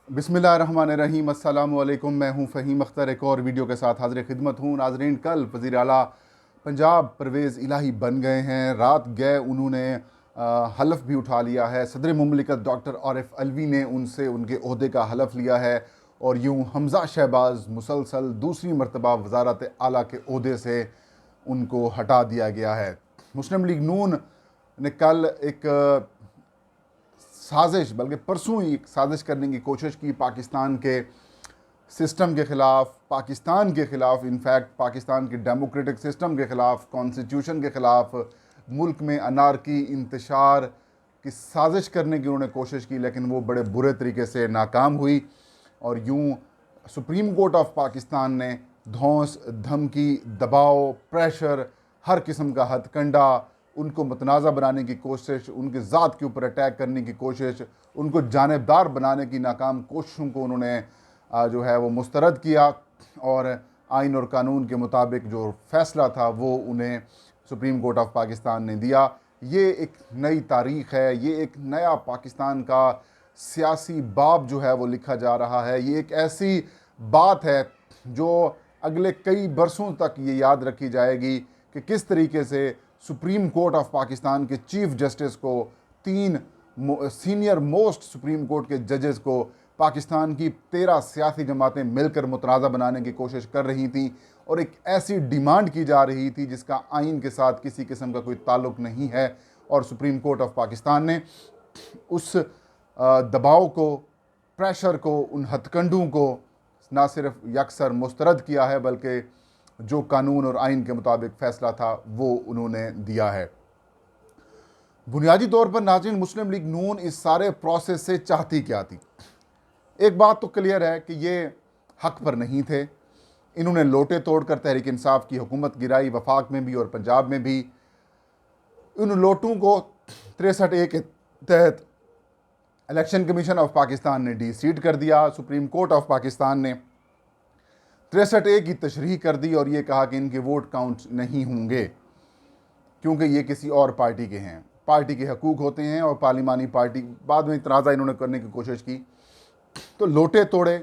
बिस्मिल्लाहिर्रहमानिर्रहीम। अस्सलामु अलैकुम। मैं हूं फ़हीम अख्तर, एक और वीडियो के साथ हाज़िर खिदमत हूं। नाज़रीन, कल वज़ीर आला पंजाब परवेज़ इलाही बन गए हैं। रात गए उन्होंने हलफ भी उठा लिया है। सदर मुमलिकत डॉक्टर आरिफ अलवी ने उनसे उनके ओहदे का हलफ लिया है और यूँ हमज़ा शहबाज मुसलसल दूसरी मरतबा वज़ारत आला के ओहदे से उनको हटा दिया गया है। मुस्लिम लीग नून ने कल एक साजिश, बल्कि परसों ही एक साजिश करने की कोशिश की पाकिस्तान के सिस्टम के ख़िलाफ़, पाकिस्तान के ख़िलाफ़, इनफैक्ट पाकिस्तान के डेमोक्रेटिक सिस्टम के ख़िलाफ़, कॉन्स्टिट्यूशन के ख़िलाफ़, मुल्क में अनारकी इंतशार की साजिश करने की उन्होंने कोशिश की, लेकिन वो बड़े बुरे तरीके से नाकाम हुई। और यूँ सुप्रीम कोर्ट ऑफ पाकिस्तान ने धौंस, धमकी, दबाव, प्रेशर, हर किस्म का हथकंडा, उनको मतनाज़ा बनाने की कोशिश, उनकी ज़ात के ऊपर अटैक करने की कोशिश, उनको जानिबदार बनाने की नाकाम कोशिशों को उन्होंने जो है वो मुस्तरद किया और आइन और कानून के मुताबिक जो फ़ैसला था वो उन्हें सुप्रीम कोर्ट ऑफ पाकिस्तान ने दिया। ये एक नई तारीख़ है, ये एक नया पाकिस्तान का सियासी बाब जो है वो लिखा जा रहा है। ये एक ऐसी बात है जो अगले कई बरसों तक ये याद रखी जाएगी कि किस तरीके से सुप्रीम कोर्ट ऑफ पाकिस्तान के चीफ जस्टिस को, तीन सीनियर मोस्ट सुप्रीम कोर्ट के जजेस को पाकिस्तान की 13 सियासी जमातें मिलकर मुतनाज़ा बनाने की कोशिश कर रही थी और एक ऐसी डिमांड की जा रही थी जिसका आइन के साथ किसी किस्म का कोई ताल्लुक़ नहीं है। और सुप्रीम कोर्ट ऑफ पाकिस्तान ने उस दबाव को, प्रेशर को, उन हथकंडों को ना सिर्फ यकसर मुस्तरद किया है, बल्कि जो कानून और आइन के मुताबिक फ़ैसला था वो उन्होंने दिया है। बुनियादी तौर पर नाज़रीन, मुस्लिम लीग नून इस सारे प्रोसेस से चाहती क्या थी? एक बात तो क्लियर है कि ये हक पर नहीं थे। इन्होंने लोटे तोड़कर तहरीक इंसाफ की हुकूमत गिराई, वफाक में भी और पंजाब में भी। उन लोटों को 63A के तहत इलेक्शन कमीशन ऑफ पाकिस्तान ने डी-सीट कर दिया। सुप्रीम कोर्ट ऑफ पाकिस्तान ने 63A की तशरीह कर दी और ये कहा कि इनके वोट काउंट नहीं होंगे क्योंकि ये किसी और पार्टी के हैं। पार्टी के हकूक़ होते हैं और पार्लिमानी पार्टी, बाद में इतराज़ा इन्होंने करने की कोशिश की तो लोटे तोड़े,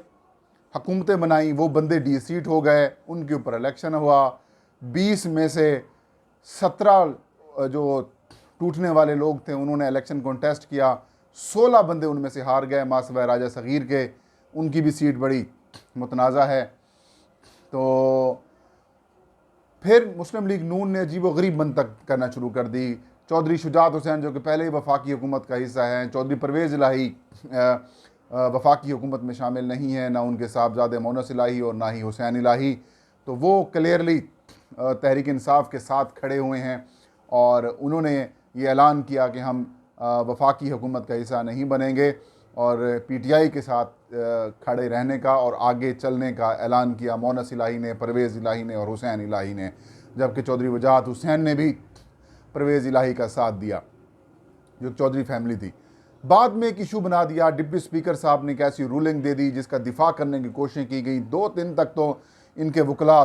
हुकूमतें बनाई, वो बंदे डी-सीट हो गए, उनके ऊपर इलेक्शन हुआ। 20 में से 17 जो टूटने वाले लोग थे उन्होंने इलेक्शन कॉन्टेस्ट किया, 16 बंदे उनमें से हार गए मासवा राजा सग़ीर के, उनकी भी सीट बड़ी मुतनाज़ा है। तो फिर मुस्लिम लीग नून ने अजीब व गरीब मंतक करना शुरू कर दी। चौधरी शुजात हुसैन जो कि पहले ही वफाकी हुकूमत का हिस्सा हैं, चौधरी परवेज़ इलाही वफाकी हुकूमत में शामिल नहीं है, ना उनके साहबजादे मोनस इलाही और ना ही हुसैन इलाही, तो वो क्लियरली तहरीक इंसाफ के साथ खड़े हुए हैं और उन्होंने ये ऐलान किया कि हम वफाकी हुकूमत का हिस्सा नहीं बनेंगे और PTI के साथ खड़े रहने का और आगे चलने का ऐलान किया मोनस इलाही ने, परवेज़ इलाही ने और हुसैन इलाही ने, जबकि चौधरी वजाहत हुसैन ने भी परवेज़ इलाही का साथ दिया जो चौधरी फैमिली थी। बाद में एक इशू बना दिया। डिप्टी स्पीकर साहब ने एक ऐसी रूलिंग दे दी जिसका दिफा करने की कोशिश की गई। 2 दिन तक तो इनके वकला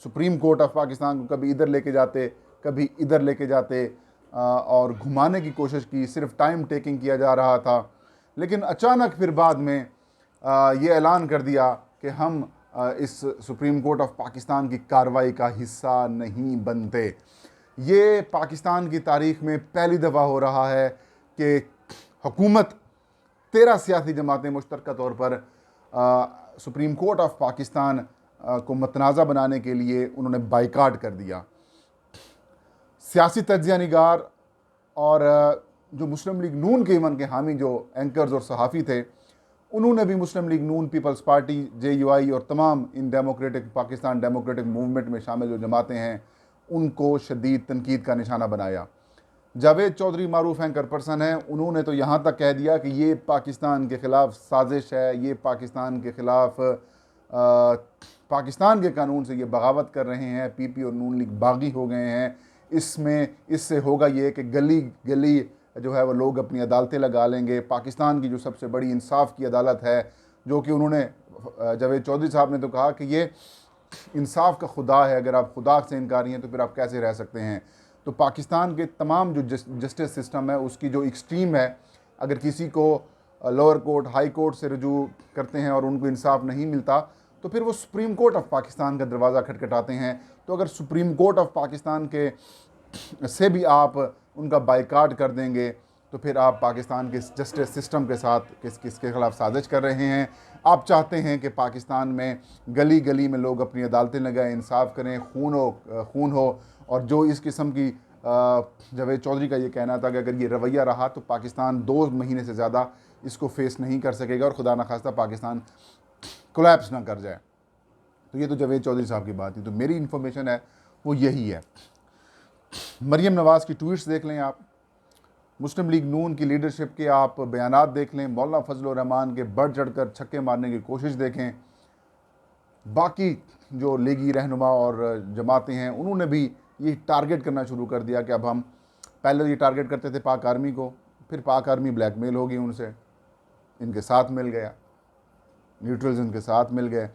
सुप्रीम कोर्ट ऑफ पाकिस्तान को कभी इधर लेके जाते, कभी इधर लेके जाते और घुमाने की कोशिश की, सिर्फ टाइम टेकिंग किया जा रहा था। लेकिन अचानक फिर बाद में ये ऐलान कर दिया कि हम इस सुप्रीम कोर्ट ऑफ पाकिस्तान की कार्रवाई का हिस्सा नहीं बनते। ये पाकिस्तान की तारीख़ में पहली दफ़ा हो रहा है कि हुकूमत 13 सियासी जमातें मुश्तरका तौर पर सुप्रीम कोर्ट ऑफ पाकिस्तान को मतनाज़ा बनाने के लिए उन्होंने बाइकाट कर दिया। सियासी तज्ज़िया निगार और जो मुस्लिम लीग नून के इवन के हामी जो एंकर्स और सहाफ़ी थे, उन्होंने भी मुस्लिम लीग नून, पीपल्स पार्टी, JUI और तमाम in democratic Pakistan democratic movement में शामिल जो जमातें हैं उनको शदीद तनकीद का निशाना बनाया। जावेद चौधरी मारूफ एंकर पर्सन हैं, उन्होंने तो यहाँ तक कह दिया कि ये पाकिस्तान के ख़िलाफ़ साजिश है, ये पाकिस्तान के ख़िलाफ़ पाकिस्तान के कानून से ये बगावत कर रहे हैं, PP और नून लीग बागी हो गए हैं। इससे होगा ये कि गली गली जो है वो लोग अपनी अदालतें लगा लेंगे। पाकिस्तान की जो सबसे बड़ी इंसाफ की अदालत है, जो कि उन्होंने जावेद चौधरी साहब ने तो कहा कि ये इंसाफ का खुदा है, अगर आप खुदा से इनकारी हैं तो फिर आप कैसे रह सकते हैं। तो पाकिस्तान के तमाम जो जस्टिस सिस्टम है उसकी जो एक्सट्रीम है, अगर किसी को लोअर कोर्ट, हाई कोर्ट से रजू करते हैं और उनको इंसाफ नहीं मिलता, तो फिर वो सुप्रीम कोर्ट ऑफ पाकिस्तान का दरवाज़ा खटखटाते हैं। तो अगर सुप्रीम कोर्ट ऑफ पाकिस्तान के से भी आप उनका बाइकाट कर देंगे, तो फिर आप पाकिस्तान के जस्टिस सिस्टम के साथ किसके खिलाफ साजिश कर रहे हैं। आप चाहते हैं कि पाकिस्तान में गली गली में लोग अपनी अदालतें लगाएं, इंसाफ करें, खून हो। और जो इस किस्म की जावेद चौधरी का ये कहना था कि अगर ये रवैया रहा तो पाकिस्तान 2 महीने से ज़्यादा इसको फेस नहीं कर सकेगा और खुदा न खास्ता पाकिस्तान कोलैप्स ना कर जाए। तो ये तो जावेद चौधरी साहब की बात थी। तो मेरी इन्फॉर्मेशन है वो यही है। मरीम नवाज़ की ट्वीट्स देख लें आप, मुस्लिम लीग नून की लीडरशिप के आप बयानात देख लें, मौलाना फजल रहमान के बढ़ चढ़ कर छक्के मारने की कोशिश देखें। बाकी जो लीगी रहनुमा और जमातें हैं उन्होंने भी ये टारगेट करना शुरू कर दिया कि अब हम, पहले ये टारगेट करते थे पाक आर्मी को, फिर पाक आर्मी ब्लैकमेल हो गई उनसे, इनके साथ मिल गया, न्यूट्रल्स इनके साथ मिल गए।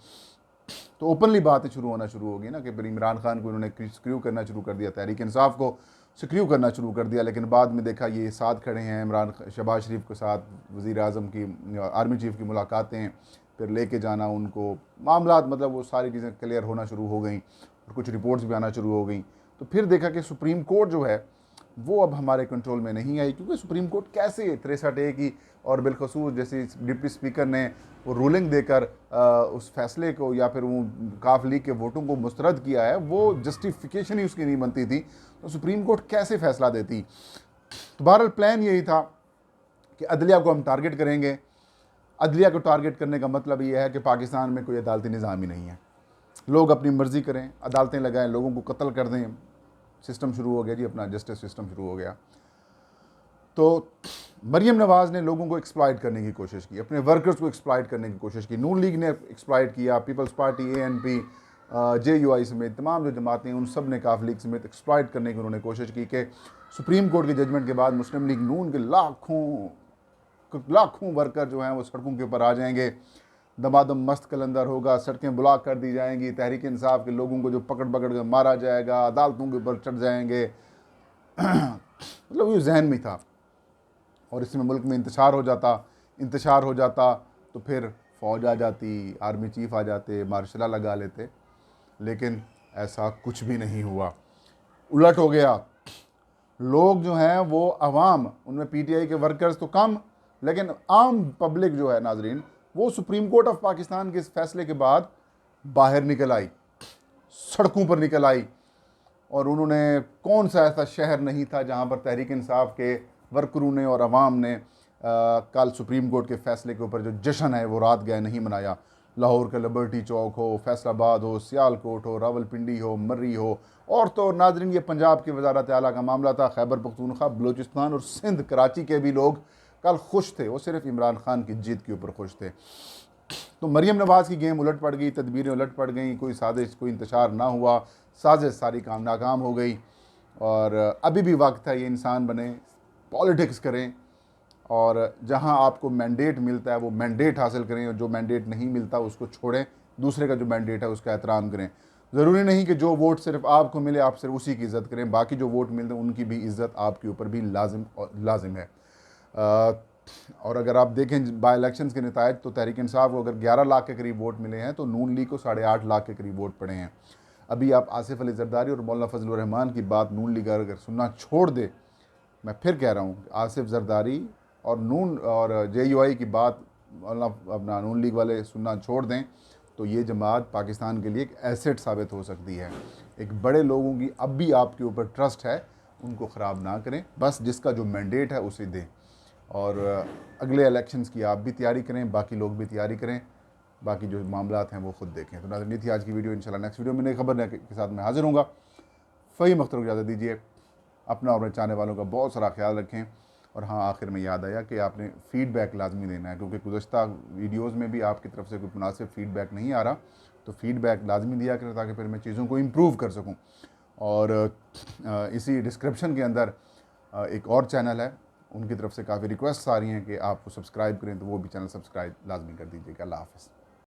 तो ओपनली बातें शुरू होना शुरू होगी ना कि फिर इमरान खान को इन्होंने स्क्रू करना शुरू कर दिया, तहरीक इंसाफ को स्क्रू करना शुरू कर दिया। लेकिन बाद में देखा ये साथ खड़े हैं इमरान, शहबाज शरीफ के साथ वज़ीर आज़म की, आर्मी चीफ़ की मुलाकातें, फिर लेके जाना उनको, मामलात मतलब वो सारी चीज़ें क्लियर होना शुरू हो गई और कुछ रिपोर्ट्स भी आना शुरू हो गई। तो फिर देखा कि सुप्रीम कोर्ट जो है वो अब हमारे कंट्रोल में नहीं आई, क्योंकि सुप्रीम कोर्ट कैसे 63A की और बिलखसूस जैसे डिप्टी स्पीकर ने वो रूलिंग देकर उस फैसले को या फिर वो काफ लीग के वोटों को मुस्तरद किया है, वो जस्टिफिकेशन ही उसकी नहीं बनती थी। तो सुप्रीम कोर्ट कैसे फ़ैसला देती। तो बहरहाल प्लान यही था कि अदलिया को हम टारगेट करेंगे। अदलिया को टारगेट करने का मतलब ये है कि पाकिस्तान में कोई अदालती निज़ाम ही नहीं है, लोग अपनी मर्ज़ी करें, अदालतें लगाएं, लोगों को कत्ल कर दें, सिस्टम शुरू हो गया जी, अपना जस्टिस सिस्टम शुरू हो गया। तो मरीम नवाज़ ने लोगों को एक्सप्लॉइट करने की कोशिश की, अपने वर्कर्स को एक्सप्लॉइट करने की कोशिश की, नून लीग ने एक्सप्लॉइट किया, पीपल्स पार्टी, ANP, JUI समेत तमाम जो जमातें उन सब ने काफ लीग समेत एक्सप्लॉइट करने की उन्होंने कोशिश की कि सुप्रीम कोर्ट के जजमेंट के बाद मुस्लिम लीग नून के लाखों वर्कर जो हैं वो सड़कों के ऊपर आ जाएंगे, दमादम मस्त कलंदर होगा, सड़कें ब्लॉक कर दी जाएंगी, तहरीक इंसाफ के लोगों को जो पकड़ पकड़ कर मारा जाएगा, अदालतों के ऊपर चढ़ जाएंगे। मतलब ये जहन में था। और इसमें मुल्क में इंतशार हो जाता तो फिर फ़ौज आ जाती, आर्मी चीफ़ आ जाते, मार्शल लगा लेते। लेकिन ऐसा कुछ भी नहीं हुआ, उलट हो गया। लोग जो हैं वो अवाम, उनमें PTI के वर्कर्स तो कम, लेकिन आम पब्लिक जो है नाजरीन, वो सुप्रीम कोर्ट ऑफ पाकिस्तान के इस फैसले के बाद बाहर निकल आई, सड़कों पर निकल आई। और उन्होंने, कौन सा ऐसा शहर नहीं था जहाँ पर तहरीक इंसाफ के वर्करों ने और अवाम ने कल सुप्रीम कोर्ट के फ़ैसले के ऊपर जो जश्न है वो रात गए नहीं मनाया। लाहौर का लिबर्टी चौक हो, फैसलाबाद हो, सियालकोट हो, रावलपिंडी हो, मर्री हो, और तो नाजरीन ये पंजाब की वजारत आला का मामला था। खैबर पख्तूनख्वा, बलूचिस्तान और सिंध, कराची के भी लोग कल खुश थे, वो सिर्फ इमरान खान की जीत के ऊपर खुश थे। तो मरीम नवाज़ की गेम उलट पड़ गई, तदबीरें उलट पड़ गई, कोई साजिश, कोई इंतशार ना हुआ, साजिश सारी नाकाम हो गई। और अभी भी वक्त है ये इंसान बने, पॉलिटिक्स करें, और जहां आपको मैंडेट मिलता है वो मैंडेट हासिल करें, और जो मैंडेट नहीं मिलता उसको छोड़ें, दूसरे का जो मैंडेट है उसका एहतराम करें। ज़रूरी नहीं कि जो वोट सिर्फ आपको मिले आप सिर्फ उसी की इज़्ज़त करें, बाकी जो वोट मिलते हैं उनकी भी इज़्ज़त आपके ऊपर भी लाजिम है। और अगर आप देखें बाई इलेक्शंस के नतायज, तो तहरीक इंसाफ को अगर 11 लाख के करीब वोट मिले हैं तो नून लीग को 8.5 लाख के करीब वोट पड़े हैं। अभी आप आसिफ अली जरदारी और मौलाना फजल रहमान की बात नून लीग अगर सुनना छोड़ दे, मैं फिर कह रहा हूँ, आसिफ जरदारी और नून और JUI की बात अपना नून लीग वाले सुनना छोड़ दें, तो ये जमात पाकिस्तान के लिए एक एसेट साबित हो सकती है। एक बड़े लोगों की अब भी आपके ऊपर ट्रस्ट है, उनको ख़राब ना करें, बस जिसका जो मैंडेट है उसे दें। और अगले इलेक्शंस की आप भी तैयारी करें, बाकी लोग भी तैयारी करें, बाकी जो मामलात हैं वो खुद देखें। तो नाज़रीन, थी आज की वीडियो। इंशाल्लाह नेक्स्ट वीडियो में नई खबर के साथ मैं हाजिर हूँगा। फ़हीम अख्तर को इजाज़त दीजिए, अपना और अपने चाहने वालों का बहुत सारा ख्याल रखें। और हाँ, आखिर में याद आया कि आपने फ़ीडबैक लाजमी देना है, क्योंकि गुज़श्ता वीडियोज़ में भी आपकी तरफ से कोई मुनासिब फ़ीडबैक नहीं आ रहा, तो फ़ीडबैक लाजमी दिया करें ताकि फिर मैं चीज़ों को इम्प्रूव कर सकूँ। और इसी डिस्क्रिप्शन के अंदर एक और चैनल है, उनकी तरफ से काफ़ी रिक्वेस्ट आ रही हैं कि आप सब्सक्राइब करें, तो वो भी चैनल सब्सक्राइब लाजमी कर दीजिएगा। अल्लाह हाफ़िज़।